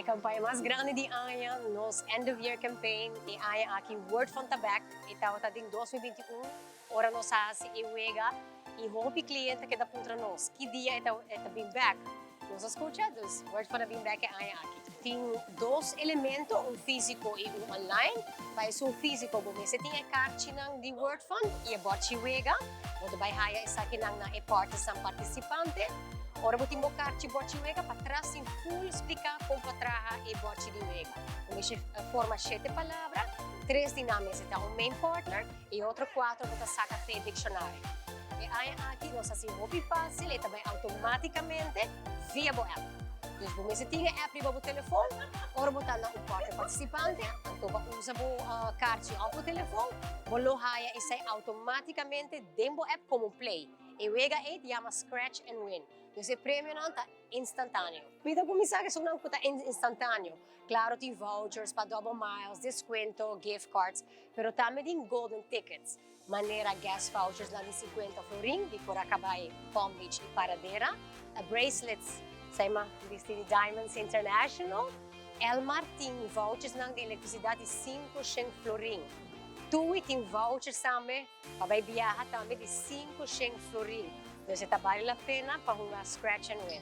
a campanha mais grande de Aya, nos end of year campaign, e Aya aqui WordFund tabak, itaw ta ding 2021, ora nos hasi e wega, e hopi cliente que da puntra nos, que dia itaw bem back. Nos escucha, dos WordFund bem back e Aya aqui. Tem dois elementos, um físico e um online. Para o físico, você tem a carta de WordFund e a bote wega, você vai haya isa kinang na e-parte sa participante. Ora mo timbo karchi bochi wega para trás em full explicar como traha e bochi de wega. Você forma 7 palavras, 3 dinâmicas está um main partner e outro 4 você saca de dicionário. E aí aqui nós assim hopi fácil e também automaticamente via bo app. Então você tem a app no telefone, ora botar na parte participante, então usa bo karchi ao telefone, bolo haya e sai automaticamente dentro app como play. E wega e chama scratch and win. Esse prêmio não está instantâneo. Vida começar que são não está instantâneo. Claro, tem vouchers para double miles, desconto, gift cards, pero também tem golden tickets. Maneira gas vouchers lá de 50 florin, de Coracabay, Palm Beach e Paradera. Bracelets, sei lá, de Diamonds International. El Martin vouchers de eletricidade de 5 florin. Tu tem vouchers também para viajar também de 5 florin. Então, vale a pena para uma scratch and win.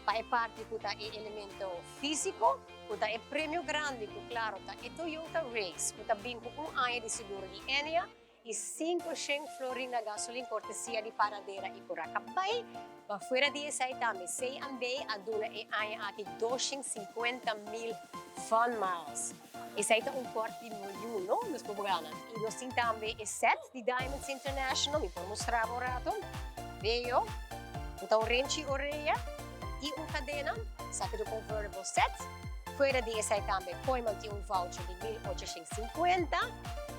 Para parte puta é elemento físico, puta é prêmio grande, claro, tá é Toyota Raize, puta bem com ano de seguro de Enia e 5 florin na gasolina cortesia de Paradera e Coracabay. Para fora disso aí também, sei andei a duna e ano aqui 250,000 fun miles. Esse aí é corte de milhão, não? Nos publicaram. E nós temos também o set de Diamonds International, me vou mostrar o rato. Veio, então renchi orelha e cadena, sabe do convertible set. Fora disso aí também, põe manter voucher de 1.850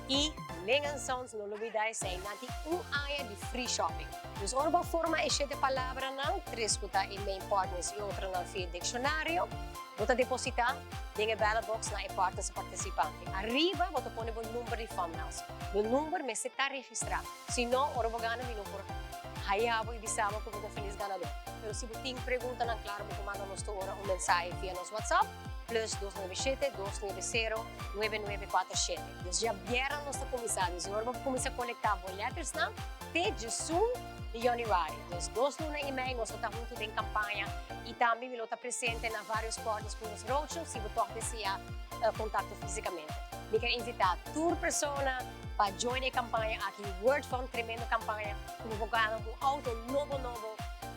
e lansa no lubidai sei nanti ano de free shopping. Nos orba forma e 7 palavras não, 3 kuta e main partners e outra na fee dicionário. Bota depositar, tem a ballot box na e-parte sa participante. Arriba, bota põe o número de thumbnails. O número me está registrado. Se não, orba gana de número. Hayabo ibisama ko mga feliz ganador. Pero se você tem pergunta na claro, me comanda nos ora um mensagem via nosso WhatsApp plus 297-290-9947. Nós já vieram nossa comissão. Nós agora vamos começar a coletar boletos na de Zoom de Januário. Nós 2 lunas e meio nós estamos juntos em campanha e também nós estamos presentes na vários portos com os roadshows se você deseja contato fisicamente. Me quero invitar toda pessoa para join a campanha aqui, WordFund, tremenda campanha, convocando um auto novo,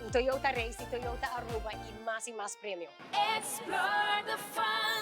um Toyota Raize, Toyota Aruba e mais prêmio. Explore the fun.